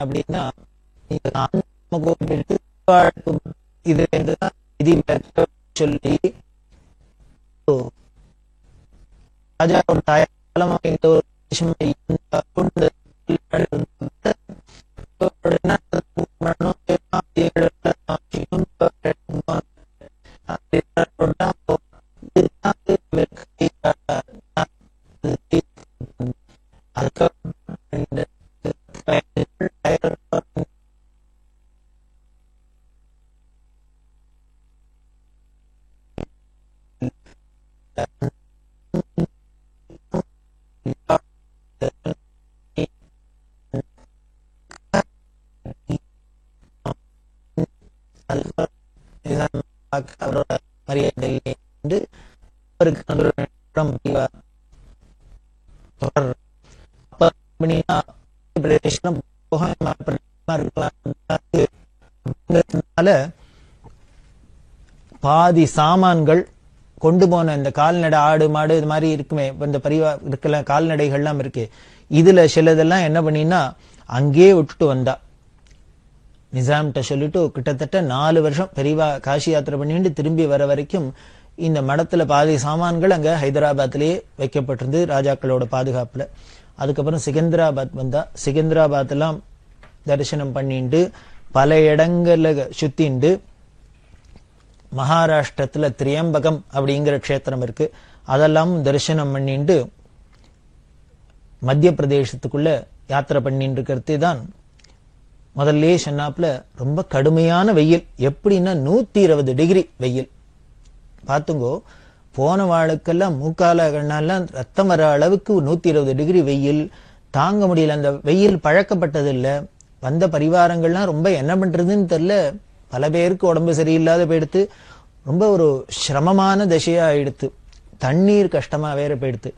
அப்படின்னா சொல்லி ராஜா ஒரு தாயாளமா இந்த ஒரு அவரோட மரியாதை பாதி சாமான்கள் கொண்டு போன இந்த கால்நடை ஆடு மாடு இது மாதிரி இருக்குமே, இந்த பரிவா இருக்கல கால்நடைகள்லாம் இருக்கு, இதுல சிலதெல்லாம் என்ன பண்ணினா அங்கே விட்டுட்டு வந்தா. நிசாம்கிட்ட சொல்லிட்டு கிட்டத்தட்ட 4 வருஷம் பெரியவா காசி யாத்திரை பண்ணிட்டு திரும்பி வர வரைக்கும் இந்த மடத்துல பாதி சாமான்கள் அங்க ஹைதராபாத்லயே வைக்கப்பட்டிருந்து ராஜாக்களோட பாதுகாப்புல. அதுக்கப்புறம் சிகந்தராபாத் வந்தா. சிகந்தராபாத் எல்லாம் தரிசனம் பண்ணிட்டு பல இடங்கள்ல சுத்திண்டு மகாராஷ்டிரத்துல திரியம்பகம் அப்படிங்கிற க்ஷேத்திரம் இருக்கு, அதெல்லாம் தரிசனம் பண்ணிட்டு மத்திய பிரதேசத்துக்குள்ள யாத்திரை பண்ணிட்டு இருக்கிறது தான். முதல்ல சொன்னாப்புல ரொம்ப கடுமையான வெயில், எப்படின்னா 120 டிகிரி வெயில். பாத்துங்கோ, போன வாளுக்கெல்லாம் மூக்கால கண்ணாலாம் ரத்தம் வர அளவுக்கு 120 டிகிரி வெயில் தாங்க முடியல. அந்த வெயில் பழக்கப்பட்டது இல்ல. வந்த பரிவாரங்கள்லாம் ரொம்ப என்ன பண்றதுன்னு தெரியல. பல பேருக்கு உடம்பு சரியில்லாத போயிடுத்து. ரொம்ப ஒரு சிரமமான தசையா ஆயிடுத்து. தண்ணீர் கஷ்டமா வேற போயிடுத்து.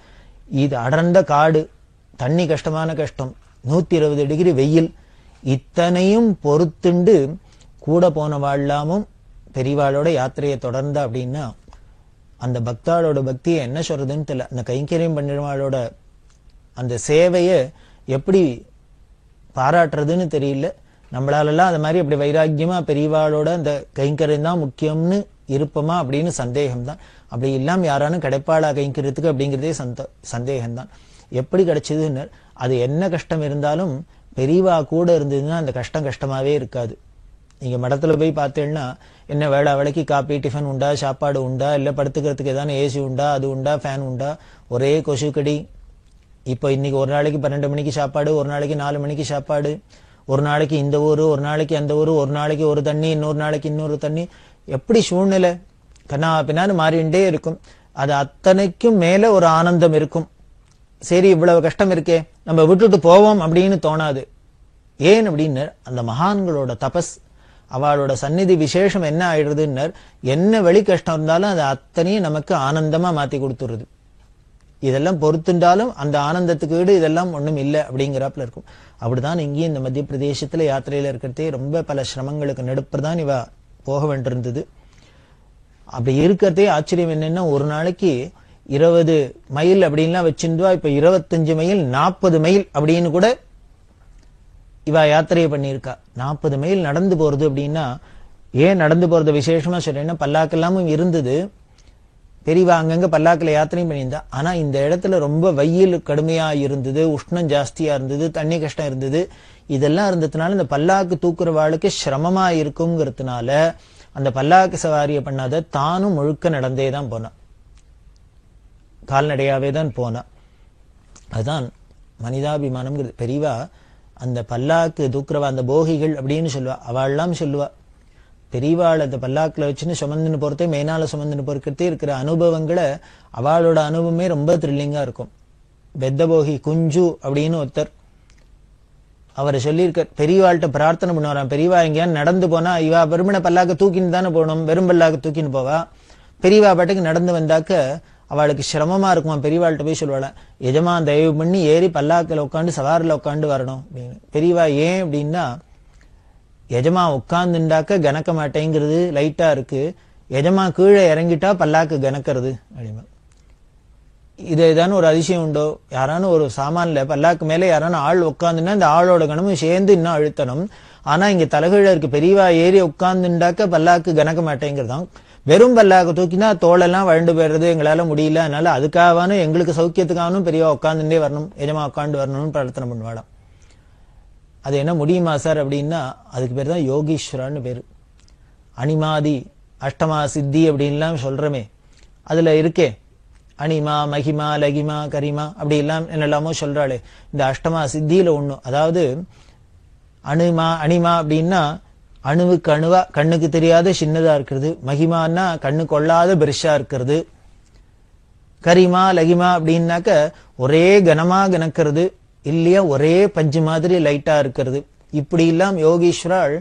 இது அடர்ந்த காடு, தண்ணி கஷ்டமான கஷ்டம், 120 டிகிரி வெயில், இத்தனையும் பொறுத்துண்டு கூட போன வாழலாமும் பெரியவாளோட யாத்திரையை தொடர்ந்தா. அப்படின்னா அந்த பக்தாளோட பக்தியை என்ன சொல்றதுன்னு தெரியல. அந்த கைங்கரியம் பண்ணிடுவாளோட அந்த சேவையை எப்படி பாராட்டுறதுன்னு தெரியல. நம்மளாலெல்லாம் அது மாதிரி அப்படி வைராக்கியமா பெரியவாளோட அந்த கைங்கரியம் தான் முக்கியம்னு இருப்போமா அப்படின்னு சந்தேகம்தான். அப்படி இல்லாம யாரானும் கிடைப்பாளா கைங்கரியத்துக்கு அப்படிங்கிறதே சந்தேகம்தான். எப்படி கிடைச்சதுன்னு, அது என்ன கஷ்டம் இருந்தாலும் பெரியவா கூட இருந்ததுன்னா அந்த கஷ்டம் கஷ்டமாவே இருக்காது. நீங்க மடத்துல போய் பார்த்தேன்னா என்ன வேளா வேலைக்கு காப்பி டிஃபன் உண்டா, சாப்பாடு உண்டா, இல்ல படுத்துக்கிறதுக்கு ஏதாவது ஏசி உண்டா, அது உண்டா, ஃபேன் உண்டா, ஒரே கொசுக்கடி. இப்போ இன்னைக்கு ஒரு நாளைக்கு 12 மணிக்கு சாப்பாடு, ஒரு நாளைக்கு 4 மணிக்கு சாப்பாடு, ஒரு நாளைக்கு இந்த ஊரு, ஒரு நாளைக்கு அந்த ஊரு, ஒரு நாளைக்கு ஒரு தண்ணி, இன்னொரு நாளைக்கு இன்னொரு தண்ணி. எப்படி சூழ்நிலை கண்ணா பின்னான்னு மாறிண்டே இருக்கும். அது அத்தனைக்கும் மேல ஒரு ஆனந்தம் இருக்கும். சரி இவ்வளவு கஷ்டம் இருக்கே நம்ம விட்டுட்டு போவோம் அப்படின்னு தோணாது. ஏன் அப்படின்னு அந்த மகான்களோட தபஸ், அவளோட சந்நிதி விசேஷம் என்ன ஆயிடுறதுன்னு, என்ன வெளி கஷ்டம் இருந்தாலும் அது அத்தனையும் நமக்கு ஆனந்தமா மாத்தி கொடுத்துருது. இதெல்லாம் பொறுத்துண்டாலும் அந்த ஆனந்தத்துக்கு வீடு இதெல்லாம் ஒண்ணும் இல்லை அப்படிங்கிறாப்புல இருக்கும். அப்படிதான் இங்கேயும் இந்த மத்திய பிரதேசத்துல யாத்திரையில இருக்கிறதே ரொம்ப பல சிரமங்களுக்கு நடுப்புதான் இவ போக வேண்டியிருந்தது. அப்படி இருக்கிறதே ஆச்சரியம் என்னன்னா, ஒரு நாளைக்கு 20 மைல் அப்படின்லாம் வச்சிருந்தா, இப்ப 25 மைல் 40 மைல் அப்படின்னு கூட இவ யாத்திரையை பண்ணியிருக்கா. 40 மைல் நடந்து போறது அப்படின்னா, ஏன் நடந்து போறது விசேஷமா சொல்றேன்னா, பல்லாக்கெல்லாமும் இருந்தது, பெரியவா அங்கங்க பல்லாக்கில யாத்திரையும் பண்ணியிருந்தா. ஆனா இந்த இடத்துல ரொம்ப வெயில் கடுமையா இருந்தது, உஷ்ணம் ஜாஸ்தியா இருந்தது, தண்ணி கஷ்டம் இருந்தது. இதெல்லாம் இருந்ததுனால இந்த பல்லாக்கு தூக்குறவாளுக்கு சிரமமா இருக்குங்கிறதுனால அந்த பல்லாக்கு சவாரியை பண்ணாத தானும் முழுக்க நடந்தே தான் போனா, கால்நடையாவே தான் போனா. அதுதான் மனிதாபிமானம். பெரியவா அந்த பல்லாக்கு தூக்குறவா, அந்த போகிகள் அப்படின்னு சொல்லுவா, அவள்லாம் சொல்லுவா, பெரியவாள் அந்த பல்லாக்குல வச்சுன்னு சுமந்துன்னு போறதே, மேனால சுமந்துன்னு போறதே இருக்கிற அனுபவங்களை அவளோட அனுபவமே ரொம்ப த்ரில்லிங்கா இருக்கும். பெத்தபோகி குஞ்சு அப்படின்னு ஒருத்தர், அவரை சொல்லியிருக்கார், பெரியவாள்கிட்ட பிரார்த்தனை பண்ணுவாராம், பெரியவா எங்கேயான்னு நடந்து போனா இவா வெறுமனை பல்லாக்க தூக்கின்னு தானே போகணும், வெறும் பல்லாக்க தூக்கின்னு போவா, பெரியவா பாட்டுக்கு நடந்து வந்தாக்க அவளுக்கு சிரமமா இருக்குமா, பெரியவாள்கிட்ட போய் சொல்லுவாள், எஜமா தயவு பண்ணி ஏறி பல்லாக்கில் உட்காந்து சவாரில் உட்காந்து வரணும் அப்படின்னு. பெரியவா ஏன் அப்படின்னா, எஜமா உட்கார்ந்துண்டாக்க கணக்க மாட்டேங்கிறது லைட்டா இருக்கு, எஜமா கீழே இறங்கிட்டா பல்லாக்கு கணக்கிறது அப்படிமா. இது ஏதான ஒரு அதிசயம் உண்டோ, யாரான ஒரு சாமான்ல பல்லாக்கு மேல யாரான ஆள் உட்காந்துன்னா இந்த ஆளோட கணமும் சேர்ந்து இன்னும் அழுத்தணும். ஆனா இங்க தலைகீழ இருக்கு, பெரியவா ஏறி உட்கார்ந்துண்டாக்க பல்லாக்கு கணக்க மாட்டேங்கிறதாம். வெறும் பல்லாக்கு தூக்கினா தோளெல்லாம் வழண்டு போயிடுறது, எங்களால முடியல, அதனால அதுக்காகவானும் எங்களுக்கு சௌக்கியத்துக்காகவும் பெரியவா உட்காந்துட்டே வரணும், எஜமா உட்காந்து வரணும்னு பிரார்த்தனை பண்ணுவாளாம். அது என்ன முடியுமா சார் அப்படின்னா, அதுக்கு பேர் தான் யோகீஸ்வரான்னு பேரு. அனிமாதி அஷ்டமா சித்தி அப்படின்லாம் சொல்றமே, அதுல இருக்கே அனிமா மகிமா லகிமா கரிமா அப்படி எல்லாம் என்னெல்லாமோ சொல்றாளே, இந்த அஷ்டமா சித்தியில ஒண்ணு. அதாவது அனிமா அப்படின்னா அணுவுக்கு அணுவா கண்ணுக்கு தெரியாத சின்னதா இருக்கிறது, மகிமான்னா கண்ணு கொள்ளாத பெருசா இருக்கிறது, கரிமா லகிமா அப்படின்னாக்க ஒரே கனமா கணக்கிறது இல்லையா, ஒரே பஞ்சு மாதிரி லைட்டா இருக்கிறது. இப்படி எல்லாம் யோகீஸ்வரால்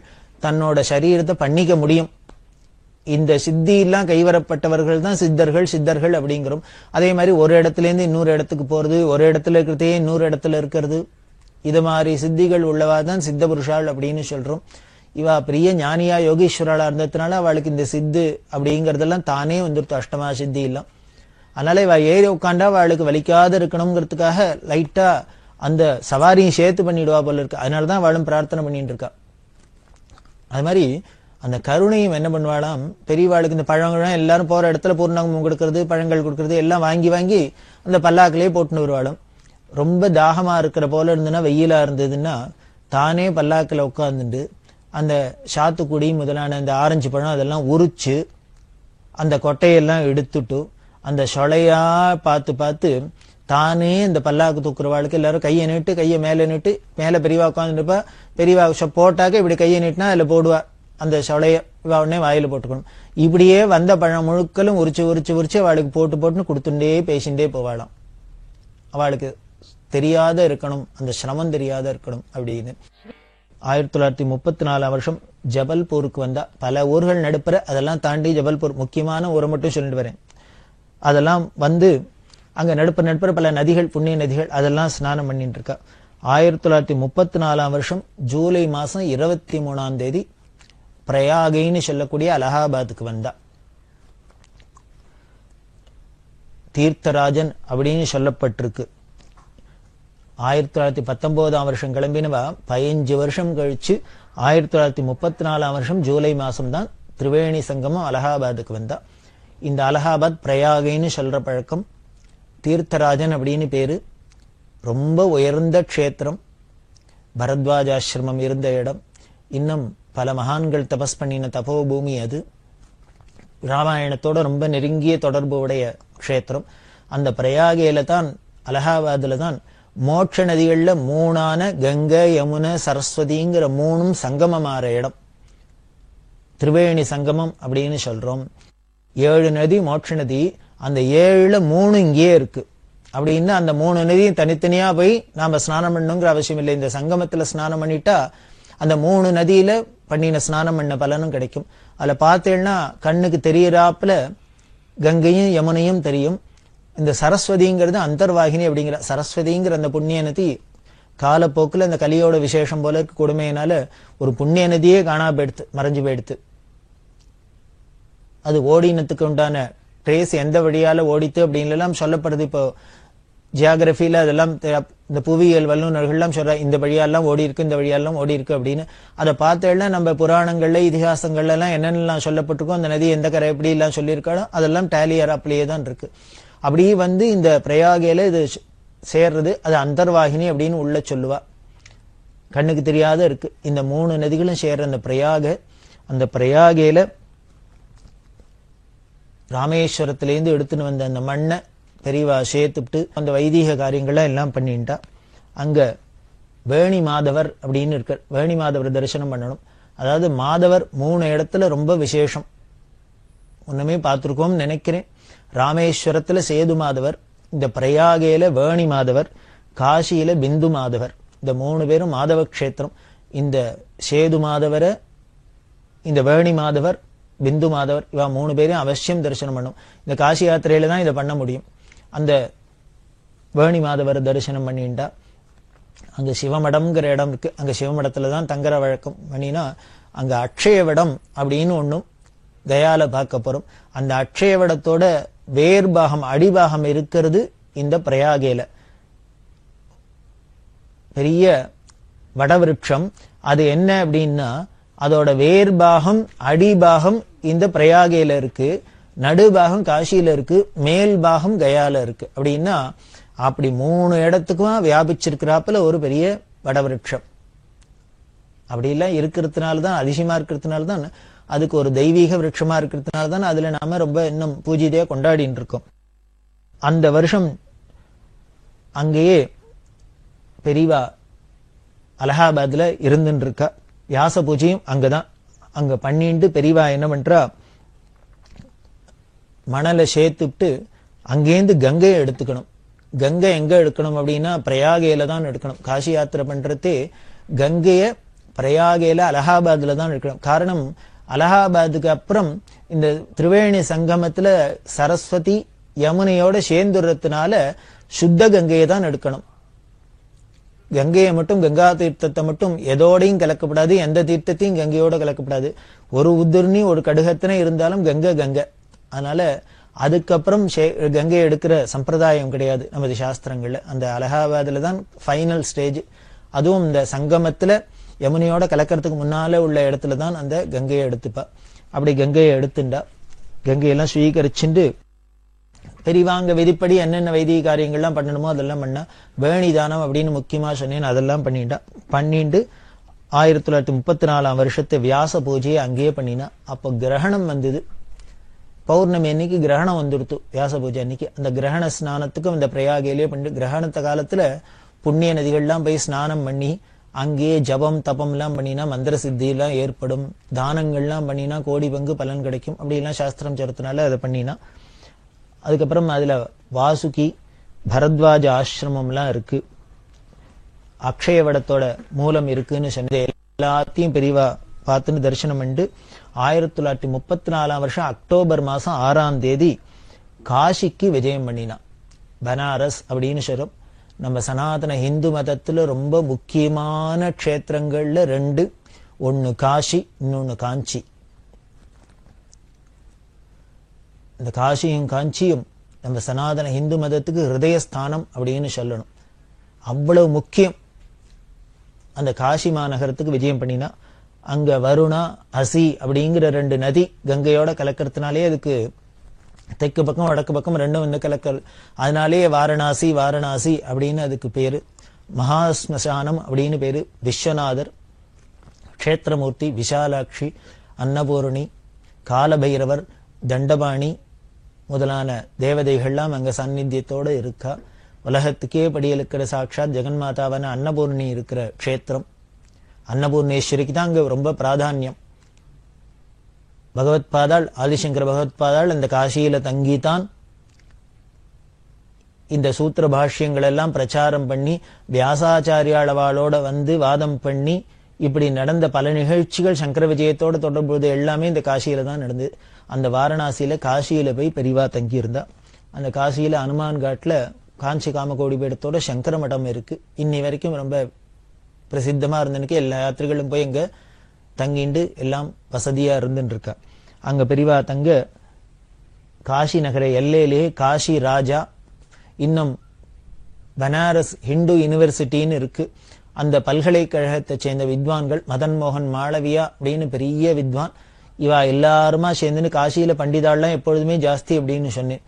தன்னோட சரீரத்தை பண்ணிக்க முடியும். இந்த சித்தி எல்லாம் கைவரப்பட்டவர்கள் தான் சித்தர்கள் அப்படிங்கிறோம். அதே மாதிரி ஒரு இடத்துல இருந்து இன்னொரு இடத்துக்கு போறது, ஒரு இடத்துல இருக்கிறதே இன்னொரு இடத்துல இருக்கிறது, இது மாதிரி சித்திகள் உள்ளவா தான் சித்த புருஷாள் அப்படின்னு சொல்றோம். இவா பெரிய ஞானியா யோகீஸ்வராளா இருந்ததுனால அவளுக்கு இந்த சித்து அப்படிங்கறதெல்லாம் தானே வந்துருத்து, அஷ்டமா சித்தி எல்லாம். அதனால இவ ஏறி உட்காண்டா அவளுக்கு வலிக்காத இருக்கணுங்கிறதுக்காக லைட்டா அந்த சவாரியும் சேர்த்து பண்ணிடுவா போல இருக்கு. அதனாலதான் அவளும் பிரார்த்தனை பண்ணிட்டு இருக்கா. அது மாதிரி அந்த கருணையும் என்ன பண்ணுவாளாம், பெரியவாளுக்கு இந்த பழங்கள்லாம் எல்லாரும் போற இடத்துல பூர்ணாங்கமும் கொடுக்கறது, பழங்கள் கொடுக்கறது எல்லாம் வாங்கி வாங்கி அந்த பல்லாக்கிலே போட்டுன்னு வருவாளும். ரொம்ப தாகமா இருக்கிற போல இருந்ததுன்னா, வெயிலா இருந்ததுன்னா தானே பல்லாக்கில் உட்கார்ந்துட்டு அந்த சாத்துக்குடி முதலான அந்த ஆரஞ்சு பழம் அதெல்லாம் உரிச்சு அந்த கொட்டையெல்லாம் எடுத்துட்டு அந்த சொலையா பார்த்து பார்த்து தானே இந்த பல்லாக்கு தூக்குறவாளுக்கு எல்லாரும் கையை நீட்டு, கையை மேல நீட்டு, மேல பெரியவா உட்காந்துருப்பா, பெரியவா போட்டாக்க இப்படி கையை நீட்டினா அதுல போடுவா, அந்த சொலைய உடனே வாயில போட்டுக்கணும். இப்படியே வந்த பழம் முழுக்களும் உரிச்சு அவளுக்கு போட்டுன்னு கொடுத்துட்டே பேசிண்டே போவாளாம். அவளுக்கு தெரியாத இருக்கணும், அந்த சிரமம் தெரியாத இருக்கணும் அப்படின்னு. 1934 வருஷம் ஜபல்பூருக்கு வந்தா. பல ஊர்கள் நடுப்புற, அதெல்லாம் தாண்டி ஜபல்பூர் முக்கியமான ஊரை மட்டும் சொல்லிட்டு வரேன். அதெல்லாம் வந்து அங்க நடுப்புற பல நதிகள், புண்ணிய நதிகள், அதெல்லாம் ஸ்நானம் பண்ணிட்டு இருக்கா. 1934 வருஷம் ஜூலை மாசம் 23ஆம் தேதி பிரயாகைன்னு சொல்லக்கூடிய அலகாபாத்துக்கு வந்தா. தீர்த்தராஜன் அப்படின்னு சொல்லப்பட்டிருக்கு. 1919 வருஷம் கிளம்பினவா 15 வருஷம் கழிச்சு 1934 வருஷம் ஜூலை மாசம் தான் திரிவேணி சங்கமம் அலகாபாத்துக்கு வந்தா. இந்த அலகாபாத் பிரயாகைன்னு சொல்ற பழக்கம். தீர்த்தராஜன் அப்படின்னு பேரு. ரொம்ப உயர்ந்த க்ஷேத்திரம், பரத்வாஜாசிரமம் இருந்த இடம். இன்னும் பல மகான்கள் தபஸ் பண்ணின தபோபூமி அது. ராமாயணத்தோட ரொம்ப நெருங்கிய தொடர்பு உடைய க்ஷேத்திரம். அந்த பிரயாகையில தான், அலகாபாத்ல தான் மோட்ச நதிகள்ல மூணான கங்கை யமுனை சரஸ்வதிங்கிற மூணும் சங்கமமாற இடம். திரிவேணி சங்கமம் அப்படின்னு சொல்றோம். 7 நதி மோட்ச நதி. அந்த 7ல 3 இங்கே இருக்கு. அப்படின்னா அந்த 3 நதியும் தனித்தனியா போய் நாம ஸ்நானம் பண்ணணுங்கிற அவசியம் இல்லை. இந்த சங்கமத்துல ஸ்நானம் பண்ணிட்டா அந்த 3 நதியில பண்ணின ஸ்நானம் பண்ண பலனும் கிடைக்கும். அதுல பார்த்தேன்னா கண்ணுக்கு தெரியறாப்புல கங்கையும் யமுனையும் தெரியும். இந்த சரஸ்வதிங்கிறது அந்தர்வாகினி அப்படிங்கிற சரஸ்வதிங்கிற அந்த புண்ணிய நதி காலப்போக்குல இந்த கலியோட விசேஷம் போல இருக்கு கொடுமையினால ஒரு புண்ணிய நதியே காணா போயிடுத்து, மறைஞ்சு போயிடுத்து. அது ஓடினத்துக்கு உண்டான ட்ரேஸ் எந்த வழியால ஓடித்து அப்படின்னு எல்லாம் சொல்லப்படுது. இப்போ ஜியாகிரபில அதெல்லாம் இந்த புவியியல் வல்லுநர்கள்லாம் சொல்ற இந்த வழியாலாம் ஓடி இருக்கு, இந்த வழியாலாம் ஓடி இருக்கு அப்படின்னு. அதை பார்த்தேன்னா நம்ம புராணங்கள்ல இதிகாசங்கள்ல எல்லாம் என்னென்னலாம் சொல்லப்பட்டிருக்கோ, அந்த நதி எந்த கரை எப்படி எல்லாம் சொல்லியிருக்காளோ அதெல்லாம் டேலியர் அப்படியே தான் இருக்கு. அப்படியே வந்து இந்த பிரயாகையில இது சேர்றது, அது அந்தர்வாகினி அப்படின்னு உள்ள சொல்லுவா. கண்ணுக்கு தெரியாத இருக்கு. இந்த 3 நதிகளும் சேர்ற அந்த பிரயாக, அந்த பிரயாகையில ராமேஸ்வரத்திலேருந்து எடுத்துன்னு வந்த அந்த மண்ணை பெரியவா சேர்த்துட்டு அந்த வைதீக காரியங்கள்லாம் எல்லாம் பண்ணிட்டா. அங்க வேணி மாதவர் அப்படின்னு இருக்கார். வேணி மாதவர் தரிசனம் பண்ணணும். அதாவது மாதவர் 3 இடத்துல ரொம்ப விசேஷம். ஒண்ணுமே பார்த்திருக்கோம் நினைக்கிறேன். ராமேஸ்வரத்துல சேது மாதவர், இந்த பிரயாகேல வேணி மாதவர், காசியில பிந்து மாதவர், இந்த 3 பேரும் மாதவ கஷேத்திரம். இந்த சேது மாதவரை, இந்த வேணி மாதவர், பிந்து மாதவர், இவா 3 பேரையும் அவசியம் தரிசனம் பண்ணும். இந்த காசி யாத்திரையில தான் இதை பண்ண முடியும். அந்த வேணி மாதவர் தரிசனம் பண்ணிட்டா அங்க சிவமடம்ங்கிற இடம் இருக்கு. அங்க சிவமடத்துல தான் தங்குற வழக்கம். பண்ணினா அங்க அக்ஷயவடம் அப்படின்னு ஒண்ணும் கயால பார்க்க போறோம். அந்த அக்ஷயவடத்தோட வேர்பாகம் அடிபாகம் இருக்கிறது இந்த பிரயாகேல. பெரிய வடவிருட்சம். அது என்ன அப்படின்னா அதோட வேர்பாகம் அடிபாகம் இந்த பிரயாகேல இருக்கு, நடுபாகம் காசியில இருக்கு, மேல் பாகம் கயால இருக்கு. அப்படின்னா அப்படி 3 இடத்துக்கும் வியாபிச்சிருக்கிறாப்புல ஒரு பெரிய வடவிருட்சம். அப்படி எல்லாம் இருக்கிறதுனாலதான், அதிசயமா இருக்கிறதுனாலதான், அதுக்கு ஒரு தெய்வீக விருட்சமா இருக்கிறதுனாலதான் அதுல நாம ரொம்ப இன்னும் பூஜையா கொண்டாடிட்டு இருக்கோம். அந்த வருஷம் அங்கேயே பெரியவா அலகாபாத்ல இருந்துட்டு இருக்கா. வியாச பூஜையும் அங்கதான். அங்க பண்ணிட்டு பெரியவா என்ன பண்றா, மணலை சேர்த்துட்டு அங்கேருந்து கங்கையை எடுத்துக்கணும். கங்கை எங்க எடுக்கணும் அப்படின்னா பிரயாகேல தான் எடுக்கணும். காசி யாத்திரை பண்றதே கங்கைய பிரயாகேல அலகாபாத்ல தான் எடுக்கணும். காரணம், அலகாபாத்துக்கு அப்புறம் இந்த திரிவேணி சங்கமத்துல சரஸ்வதி யமுனையோட சேர்ந்துறதுனால சுத்த கங்கையை தான் எடுக்கணும். கங்கையை மட்டும், கங்கா தீர்த்தத்தை மட்டும் எதோடையும் கலக்கப்படாது, எந்த தீர்த்தத்தையும் கங்கையோட கலக்கப்படாது. ஒரு உதிர்னி ஒரு கடுகத்தினை இருந்தாலும் கங்கை கங்கை. அதனால அதுக்கப்புறம் கங்கையை எடுக்கிற சம்பிரதாயம் கிடையாது நமது சாஸ்திரங்கள்ல. அந்த அலகாபாத்ல தான் ஃபைனல் ஸ்டேஜ். அதுவும் இந்த சங்கமத்துல யமுனையோட கலக்கிறதுக்கு முன்னால உள்ள இடத்துல தான் அந்த கங்கையை எடுத்துப்பா. அப்படி கங்கையை எடுத்துண்டா, கங்கையெல்லாம் சுவீகரிச்சுண்டு பெரியவாங்க விதிப்படி என்னென்ன வைதிக காரியங்கள்லாம் பண்ணணுமோ அதெல்லாம் பண்ணா. வேணிதானம் அப்படின்னு முக்கியமா சொன்னேன், அதெல்லாம் பண்ணிட்டா. பண்ணிட்டு 1934 வருஷத்து வியாச பூஜையை அங்கேயே பண்ணினா. அப்போ கிரகணம் வந்தது. பௌர்ணமி அன்னைக்கு கிரகணம் வந்துடுத்து. வியாச பூஜை அன்னைக்கு அந்த கிரகண ஸ்நானத்துக்கும் இந்த பிரயாகேலே பண்ணிட்டு, கிரகணத்த காலத்துல புண்ணிய நதிகள்லாம் போய் ஸ்நானம் பண்ணி அங்கேயே ஜபம் தபம் எல்லாம் பண்ணினா மந்திர சித்தி எல்லாம் ஏற்படும். தானங்கள்லாம் பண்ணினா கோடி பங்கு பலன் கிடைக்கும். அப்படி எல்லாம் சாஸ்திரம் சொல்றதுனால அதை பண்ணினா. அதுக்கப்புறம் அதுல வாசுகி பரத்வாஜ ஆசிரமம் எல்லாம் இருக்கு. அக்ஷயவடத்தோட மூலம் இருக்குன்னு சொன்னது எல்லாத்தையும் பெரியவா பார்த்துன்னு தரிசனம் பண்ணிட்டு 1934 வருஷம் அக்டோபர் மாசம் 6ஆம் தேதி காசிக்கு விஜயம் பண்ணினா. பனாரஸ் அப்படின்னு சொல்றோம். நம்ம சனாதன இந்து மதத்துல ரொம்ப முக்கியமான க்ஷேத்திரங்கள்ல 2, ஒன்னு காசி, இன்னொன்னு காஞ்சி. இந்த காசியும் காஞ்சியும் நம்ம சனாதன இந்து மதத்துக்கு ஹிருதயஸ்தானம் அப்படின்னு சொல்லணும். அவ்வளவு முக்கியம். அந்த காசி மாநகரத்துக்கு விஜயம் பண்ணினா அங்க வருணா அசி அப்படிங்கிற 2 நதி கங்கையோட கலக்கிறதுனாலே அதுக்கு தெற்கு பக்கம் வடக்கு பக்கம் 2 வந்து கலக்கல். அதனாலேயே வாரணாசி வாரணாசி அப்படின்னு அதுக்கு பேரு. மகாஸ்மசானம் அப்படின்னு பேரு. விஸ்வநாதர், க்ஷேத்திரமூர்த்தி, விசாலாட்சி, அன்னபூரணி, காலபைரவர், தண்டபாணி முதலான தேவதைகள்லாம் அங்க சந்நித்தியத்தோட இருக்கா. உலகத்துக்கே படியெழுக்கிற சாட்சாத் ஜெகன்மாதாவான அன்னபூர்ணி இருக்கிற க்ஷேத்திரம். அன்னபூர்ணேஸ்வரிக்கு தான் அங்க ரொம்ப பிராதான்யம். பகவத் பாதாள், ஆதிசங்கர பகவத் பாதாள் அந்த காசியில தங்கித்தான் இந்த சூத்திர பாஷ்யங்கள் எல்லாம் பிரச்சாரம் பண்ணி வியாசாச்சாரியாளவாளோட வந்து வாதம் பண்ணி இப்படி நடந்த பல நிகழ்ச்சிகள் சங்கர விஜயத்தோட தொடர்புது எல்லாமே இந்த காசியில தான் நடந்தது. அந்த வாரணாசியில காசியில போய் பெரியவா தங்கி இருந்தா. அந்த காசியில அனுமான் காட்டுல காஞ்சி காமகோடி பீடத்தோட சங்கர மடம் இருக்கு. இன்னி வரைக்கும் ரொம்ப பிரசித்தமா இருந்தனுக்கு எல்லா யாத்திரைகளும் போய் அங்க தங்கிண்டு எல்லாம் வசதியா இருந்துட்டு இருக்கா. அங்க பெரியவா தங்க காசி நகர எல்லையிலேயே காசி ராஜா, இன்னும் பனாரஸ் ஹிந்து யூனிவர்சிட்டின்னு இருக்கு. அந்த பல்கலைக்கழகத்தை சேர்ந்த வித்வான்கள், மதன் மோகன் மாளவியா அப்படின்னு பெரிய வித்வான், இவா எல்லாருமா சேர்ந்துன்னு காசியில பண்டிதாள்லாம் எப்பொழுதுமே ஜாஸ்தி அப்படின்னு சொன்னேன்.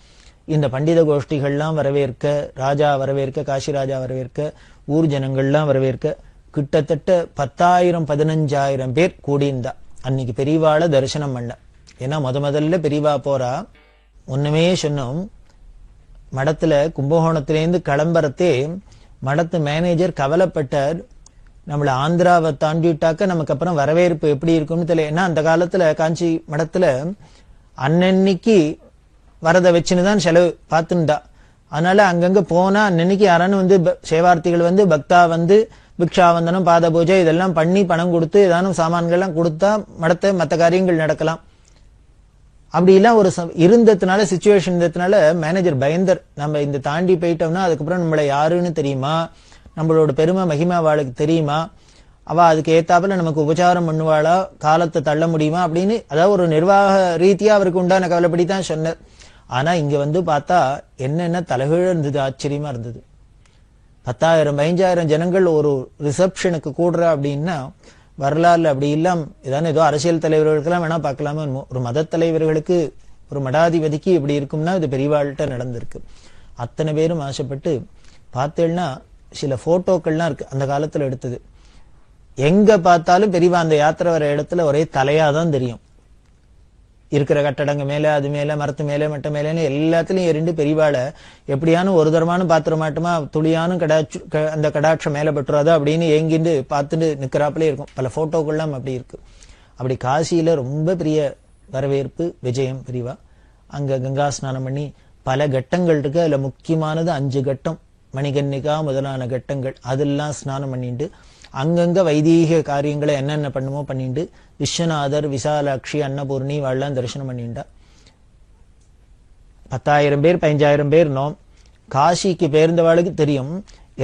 இந்த பண்டித கோஷ்டிகள்லாம் வரவேற்க, ராஜா வரவேற்க, காசி ராஜா வரவேற்க, ஊர் ஜனங்கள்லாம் வரவேற்க கிட்டத்தட்ட 10,000-15,000 பேர் கூடியிருந்தா. அன்னைக்கு பெரியவாளை தரிசனம் பண்ண. ஏன்னா முதல்ல பெரியவா போறா. ஒண்ணுமே சொன்னோம், மடத்துல கும்பகோணத்திலேருந்து கிளம்புறதே மடத்து மேனேஜர் கவலைப்பட்டார். நம்மள ஆந்திராவை தாண்டிட்டாக்க நமக்கு அப்புறம் வரவேற்பு எப்படி இருக்கும்னு தெரியல. ஏன்னா அந்த காலத்துல காஞ்சி மடத்துல அன்னன்னைக்கு வரத வச்சுன்னு தான் செலவு பார்த்துண்டா. அதனால அங்கங்க போனா அன்னைக்கு யாரானு வந்து சேவார்த்திகள் வந்து பக்தா வந்து பிக்ஷாவந்தனம் பாத பூஜை இதெல்லாம் பண்ணி பணம் கொடுத்து ஏதானும் சாமான்கள்லாம் கொடுத்தா மற்ற காரியங்கள் நடக்கலாம். அப்படி எல்லாம் ஒரு இருந்ததுனால சிச்சுவேஷன் இருந்ததுனால மேனேஜர் பயந்தர், நம்ம இந்த தாண்டி போயிட்டோம்னா அதுக்கப்புறம் நம்மளை யாருன்னு தெரியுமா, நம்மளோட பெருமை மகிமா அவளுக்கு தெரியுமா, அவ அதுக்கு ஏத்தாப்புல நமக்கு உபச்சாரம் பண்ணுவாளா, காலத்தை தள்ள முடியுமா அப்படின்னு, அதாவது ஒரு நிர்வாக ரீதியா அவருக்கு உண்டான கவலைப்படி தான் சொன்னார். ஆனா இங்க வந்து பார்த்தா என்னென்ன தலைகீழ இருந்தது, ஆச்சரியமா இருந்தது. 10,000-15,000 ஜனங்கள் ஒரு ரிசப்ஷனுக்கு கூடுறா அப்படின்னா வரலாறுல அப்படி இல்லாம இதான ஏதோ அரசியல் தலைவர்களுக்கெல்லாம் வேணா பார்க்கலாமோ, ஒரு மத தலைவர்களுக்கு ஒரு மடாதிபதிக்கு இப்படி இருக்கும்னா இது பெரியவாள்கிட்ட நடந்திருக்கு. அத்தனை பேரும் ஆசைப்பட்டு பார்த்தேன்னா சில போட்டோக்கள்லாம் இருக்கு அந்த காலத்துல எடுத்தது. எங்க பார்த்தாலும் பெரியவா அந்த யாத்திரை வர இடத்துல ஒரே தலையாதான் தெரியும். இருக்கிற கட்டடங்க மேல அது மேல மரத்து மேல மட்ட மேலன்னு எல்லாத்துலயும் எரிண்டு பெரியவாளை எப்படியானும் ஒரு தரமானு பாத்திர மாட்டோமா, துளியானும் அந்த கடாட்சம் மேல பட்டுறாதா அப்படின்னு ஏங்கிண்டு பார்த்துட்டு நிக்கிறாப்புலே இருக்கும். பல போட்டோக்கள்லாம் அப்படி இருக்கு. அப்படி காசியில ரொம்ப பெரிய வரவேற்பு விஜயம் பெரியவா. அங்க கங்கா ஸ்நானம் பண்ணி பல கட்டங்கள் இருக்கு. அதுல முக்கியமானது 5 கட்டம், மணிகன்னிகா முதலான கட்டங்கள், அதெல்லாம் ஸ்நானம் பண்ணிட்டு அங்கங்க வைதீக காரியங்களை என்னென்ன பண்ணுமோ பண்ணிட்டு விஸ்வநாதர் விசாலாட்சி அன்னபூர்ணி வாழலாம் தரிசனம் பண்ணிட்டா. 10,000 பேர் 15,000 பேர் நோம். காசிக்கு பேர்ந்தவாளுக்கு தெரியும்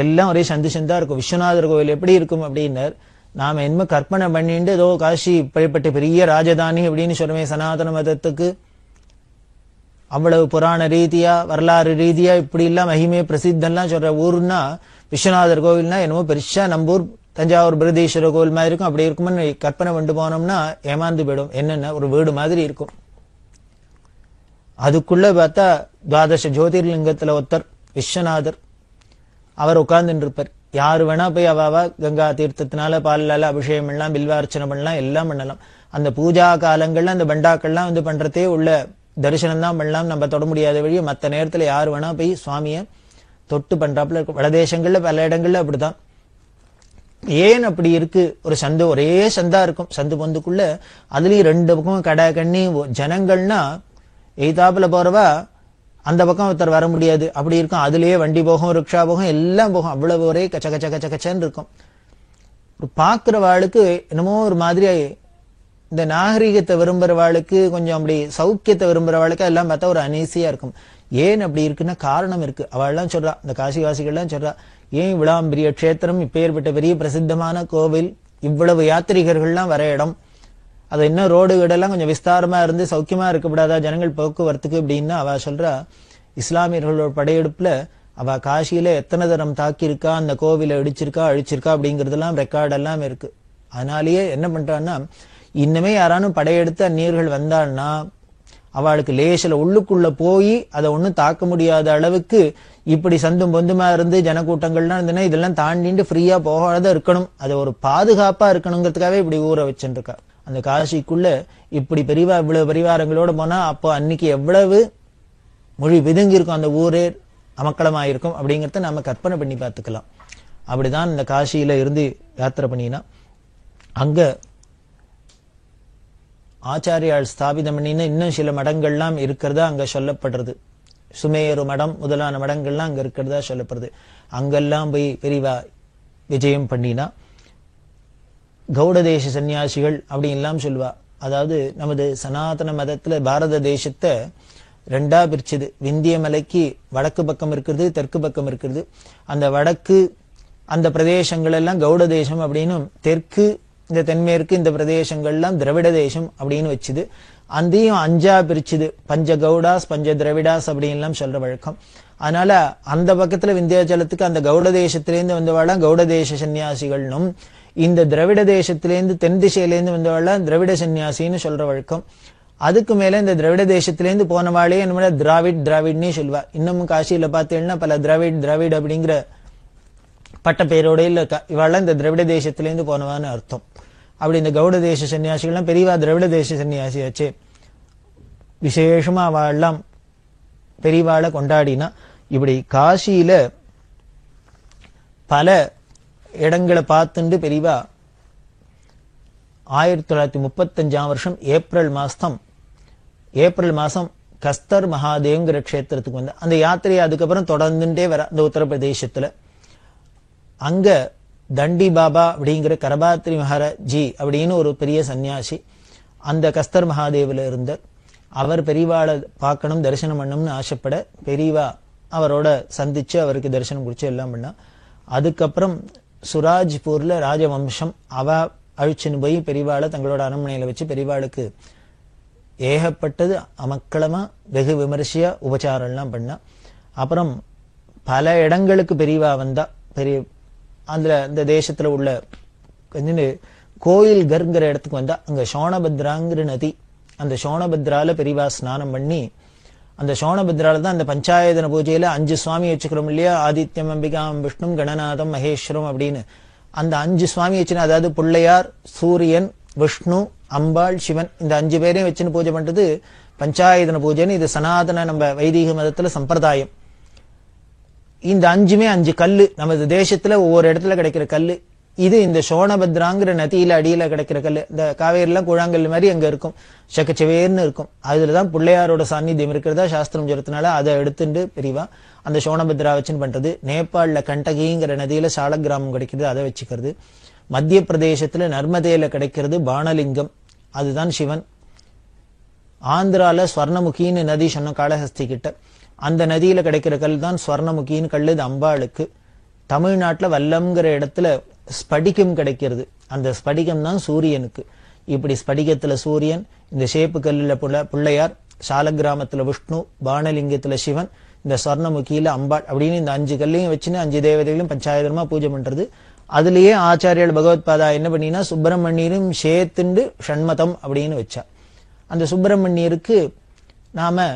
எல்லாம் ஒரே சந்தா இருக்கும். விஸ்வநாதர் கோவில் எப்படி இருக்கும் அப்படின்னார், நாம என்ன கற்பனை பண்ணிட்டு ஏதோ காசி இப்படிப்பட்ட பெரிய ராஜதானி அப்படின்னு சொல்லுமே சனாதன மதத்துக்கு, அவ்வளவு புராண ரீதியா வரலாறு ரீதியா இப்படி எல்லாம் மகிமே பிரசித்தம்லாம் சொல்ற ஊர்னா விஸ்வநாதர் கோவில்னா என்னமோ பெருசா நம்பூர் தஞ்சாவூர் பிரகதீஸ்வர கோவில் மாதிரி இருக்கும். அப்படி இருக்கும்னு கற்பனை கொண்டு போனோம்னா ஏமாந்து போயிடும். என்னென்ன ஒரு வீடு மாதிரி இருக்கும். அதுக்குள்ள பார்த்தா 12 ஜோதிர்லிங்கத்துல ஒருத்தர் விஸ்வநாதர், அவர் உட்கார்ந்துட்டு இருப்பார். யாரு வேணா போய் அவாவா கங்கா தீர்த்தத்தினால பாலால அபிஷேகம் பண்ணலாம், பில்வார்ச்சனை பண்ணலாம், எல்லாம் பண்ணலாம். அந்த பூஜா காலங்கள்ல அந்த பண்டாக்கள்லாம் வந்து பண்றதே உள்ள தரிசனம் தான் பண்ணலாம், நம்ம தொட முடியாத வழியை. மற்ற நேரத்துல யாரு வேணா போய் சுவாமிய தொட்டு பண்றாப்புல இருக்கும். வடதேசங்கள்ல பல இடங்கள்ல அப்படிதான். ஏன் அப்படி இருக்கு, ஒரு சந்து ஒரே சந்தா இருக்கும். சந்து பொந்துக்குள்ள அதுலயும் 2 பக்கம் கடை கண்ணி ஜனங்கள்னா எய்தாப்புல போறவா அந்த பக்கம் ஒருத்தர் வர முடியாது, அப்படி இருக்கும். அதுலயே வண்டி போகும், ரிக்ஷா போகும், எல்லாம் போகும். அவ்வளவு ஒரே கச்ச கச்ச கச்ச கச்சன்னு இருக்கும். பாக்குறவாளுக்கு என்னமோ ஒரு மாதிரி இந்த நாகரிகத்தை விரும்புறவாளுக்கு, கொஞ்சம் அப்படி சௌக்கியத்தை விரும்புறவாளுக்கு எல்லாம் பார்த்தா ஒரு அனீசியா இருக்கும். ஏன் அப்படி இருக்குன்னா காரணம் இருக்கு. அவள்லாம் சொல்றா, இந்த காசிவாசிகள்லாம் சொல்றா, ஏன் விளாம்பிரிய கஷேத்திரம் இப்பேற்பட்ட பெரிய பிரசித்தமான கோவில், இவ்வளவு யாத்திரிகர்கள்லாம் வர இடம், அது இன்னும் ரோடு வீடெல்லாம் கொஞ்சம் விஸ்தாரமா இருந்து சௌக்கியமா இருக்கக்கூடாதா ஜனங்கள் போக்குவரத்துக்கு அப்படின்னா அவ சொல்றா, இஸ்லாமியர்களோட படையெடுப்புல அவ காசியில எத்தனை தரம் தாக்கியிருக்கா, அந்த கோவிலை அழிச்சிருக்கா அப்படிங்கறதெல்லாம் ரெக்கார்ட் எல்லாம் இருக்கு. அதனாலேயே என்ன பண்றான்னா, இன்னமே யாரானும் படையெடுத்து அந்நியர்கள் வந்தாள்னா அவளுக்கு லேசில உள்ளுக்குள்ள போய் அதை ஒண்ணும் தாக்க முடியாத அளவுக்கு இப்படி சந்தும் பொந்துமா இருந்து ஜனக்கூட்டங்கள்லாம் இருந்ததுன்னா இதெல்லாம் தாண்டிட்டு ஃப்ரீயா போகாத இருக்கணும், அது ஒரு பாதுகாப்பா இருக்கணுங்கிறதுக்காகவே இப்படி ஊற வச்சுருக்கா. அந்த காசிக்குள்ள இப்படி இவ்வளவு பரிவாரங்களோட போனா அப்போ அன்னைக்கு எவ்வளவு மொழி விதுங்கி இருக்கும், அந்த ஊரே அமக்களமாயிருக்கும் அப்படிங்கறத நாம கற்பனை பண்ணி பார்த்துக்கலாம். அப்படிதான் இந்த காசியில இருந்து யாத்திரை பண்ணினா அங்க ஆச்சாரியால் ஸ்தாபிதம் பண்ணின இன்னும் சில மடங்கள்லாம் இருக்கிறதா அங்க சொல்லப்படுறது. சுமேரு மடம் முதலான மடங்கள்லாம் அங்க இருக்கிறதா சொல்லப்படுது. அங்கெல்லாம் போய் பெரியவா விஜயம் பண்ணினா கௌடதேச சன்னியாசிகள் அப்படின்லாம் சொல்லுவா. அதாவது நமது சனாதன மதத்துல பாரத தேசத்தை 2ஆ பிரிச்சது. விந்திய மலைக்கு வடக்கு பக்கம் இருக்கிறது, தெற்கு பக்கம் இருக்கிறது. அந்த வடக்கு அந்த பிரதேசங்கள் எல்லாம் கௌட தேசம் அப்படின்னும், தெற்கு இந்த தென்மேற்கு இந்த பிரதேசங்கள்லாம் திராவிட தேசம் அப்படின்னு வச்சுது. அந்தையும் 5ஆ பிரிச்சுது. பஞ்ச கௌடாஸ் பஞ்ச திராவிடாஸ் அப்படின்லாம் சொல்ற வழக்கம். அதனால அந்த பக்கத்துல விந்தியாச்சலத்துக்கு அந்த கௌட தேசத்திலேருந்து வந்தவாள்லாம் கௌட தேச சன்னியாசிகள்னும், இந்த திராவிட தேசத்திலேருந்து தென் திசையிலேருந்து வந்தவாள்லாம் திராவிட சன்னியாசின்னு சொல்ற வழக்கம். அதுக்கு மேல இந்த திராவிட தேசத்திலேருந்து போனவாளே என்ன திராவிட்னே சொல்லுவா. இன்னமும் காசியில பார்த்தீங்கன்னா பல திராவிட் அப்படிங்கிற பட்ட பேரோட இல்ல இவாள்லாம் இந்த திராவிட தேசத்திலேருந்து போனவான்னு அர்த்தம். அப்படி இந்த கௌட தேச சன்னியாசிகள்லாம் பெரியவா திராவிட தேச சன்னியாசியாச்சு. விசேஷமா அவெல்லாம் பெரியவாளை கொண்டாடினா இப்படி காசியில பல இடங்களை பார்த்துண்டு பெரியவா 1935 ஏப்ரல் மாசம் கஸ்தர் மகாதேவ்ங்கிற க்ஷேத்திரத்துக்கு வந்த அந்த யாத்திரையை அதுக்கப்புறம் தொடர்ந்துட்டே வர அந்த உத்தரப்பிரதேசத்துல அங்க தண்டி பாபா அப்படிங்கிற கரபாத்ரி மகாராஜி அப்படின்னு ஒரு பெரிய சன்னியாசி அந்த கஸ்தர் மகாதேவில இருந்தார். அவர் பெரியவாளை பார்க்கணும் தரிசனம் பண்ணணும்னு ஆசைப்பட பெரியவா அவரோட சந்திச்சு அவருக்கு தரிசனம் குடிச்சு எல்லாம் பண்ணா. அதுக்கப்புறம் சுராஜ்பூர்ல ராஜவம்சம் அவ அழிச்சுன்னு போய் பெரியவாளை தங்களோட அரண்மனையில வச்சு பெரியவாளுக்கு ஏகப்பட்டது அமக்களமா வெகு விமரிசையா உபச்சாரம் எல்லாம் பண்ணா. அப்புறம் பல இடங்களுக்கு பெரியவா வந்தா. பெரிய அதுல இந்த தேசத்துல உள்ள கோயில் கர்ங்கிற இடத்துக்கு வந்தா. அங்க சோணபத்ராங்கிற நதி, அந்த சோணபத்ரால பெரியவா ஸ்நானம் பண்ணி அந்த சோணபத்ரால தான் அந்த பஞ்சாயதன பூஜையில 5 சுவாமி வச்சுக்கிறோம் இல்லையா, ஆதித்யம் அம்பிகாம் விஷ்ணும் கணநாதம் மகேஸ்வரம் அப்படின்னு. அந்த 5 சுவாமி வச்சுன்னு, அதாவது பிள்ளையார், சூரியன், விஷ்ணு, அம்பாள், சிவன், இந்த 5 பேரையும் வச்சுன்னு பூஜை பண்றது பஞ்சாயதன பூஜைன்னு. இது சனாதன நம்ம வைதிக மதத்துல சம்பிரதாயம். இந்த 5மே 5 கல்லு, நமது தேசத்துல ஒவ்வொரு இடத்துல கிடைக்கிற கல்லு. இது இந்த சோணபத்ராங்கிற நதியில அடியில கிடைக்கிற கல்லு. இந்த காவேரிலாம் கூழாங்கல் மாதிரி அங்க இருக்கும், சக்கச்சவேர்னு இருக்கும். அதுலதான் பிள்ளையாரோட சாநித்தியம் இருக்கிறதா சாஸ்திரம் சொல்றதுனால அதை எடுத்துட்டு பெரியவா அந்த சோணபத்ரா வச்சுன்னு பண்றது. நேபாள்ல கண்டகிங்கிற நதியில சாலக்கிராமம் கிடைக்கிறது, அதை வச்சுக்கிறது. மத்திய பிரதேசத்துல நர்மதையில கிடைக்கிறது பானலிங்கம், அதுதான் சிவன். ஆந்திரால ஸ்வர்ணமுகின்னு நதி சொன்ன காளஹஸ்தி கிட்ட, அந்த நதியில கிடைக்கிற கல் தான் ஸ்வர்ணமுகின்னு கல், இது அம்பாளுக்கு. தமிழ்நாட்டுல வல்லம்ங்கிற இடத்துல ஸ்படிகம் கிடைக்கிறது, அந்த ஸ்படிகம் தான் சூரியனுக்கு. இப்படி ஸ்படிகத்துல சூரியன், இந்த சேப்பு கல்லுல பிள்ளையார், சாலக்கிராமத்துல விஷ்ணு, பானலிங்கத்துல சிவன், இந்த ஸ்வர்ணமுகியில அம்பாள் அப்படின்னு இந்த 5 கல்லையும் வச்சுன்னு 5 தேவதைகளும் பஞ்சாயதனமா பூஜை பண்றது. அதுலயே ஆச்சாரியால் பகவத்பாதா என்ன பண்ணினா சுப்பிரமணியரும் சேத்துண்டு ஷண்மதம் அப்படின்னு வச்சா. அந்த சுப்பிரமணியருக்கு நாம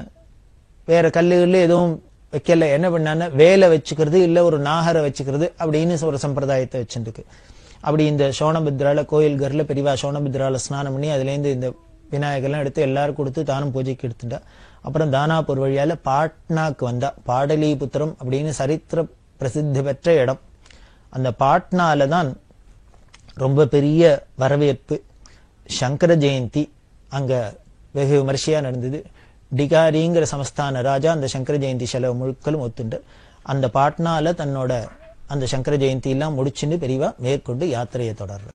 வேற கல்லுகள்ல எதுவும் வைக்கல, என்ன பண்ணான வேலை வச்சுக்கிறது இல்ல ஒரு நாகரை வச்சுக்கிறது அப்படின்னு ஒரு சம்பிரதாயத்தை வச்சுருக்கு. அப்படி இந்த சோணபத்ரால கோயில் கர்ல பெரியவா சோணபத்ரால ஸ்நானம் பண்ணி அதுல இருந்து இந்த விநாயகர்லாம் எடுத்து எல்லாரும் கொடுத்து தானும் பூஜைக்கு எடுத்துட்டா. அப்புறம் தானாப்பூர் வழியால பாட்னாக்கு வந்தா. பாடலிபுத்திரம் அப்படின்னு சரித்திர பிரசித்தி பெற்ற இடம். அந்த பாட்னால தான் ரொம்ப பெரிய வரவேற்பு. சங்கர ஜெயந்தி அங்க வெகு விமர்சையா நடந்தது. டிகாரிங்கிற சமஸ்தான ராஜா அந்த சங்கர ஜெயந்தி செலவு முழுக்களும் ஒத்துண்டு அந்த பாட்னால தன்னோட அந்த சங்கர ஜெயந்தி எல்லாம் முடிச்சுன்னு பெரியவா மேற்கொண்டு யாத்திரையை தொடர்ற.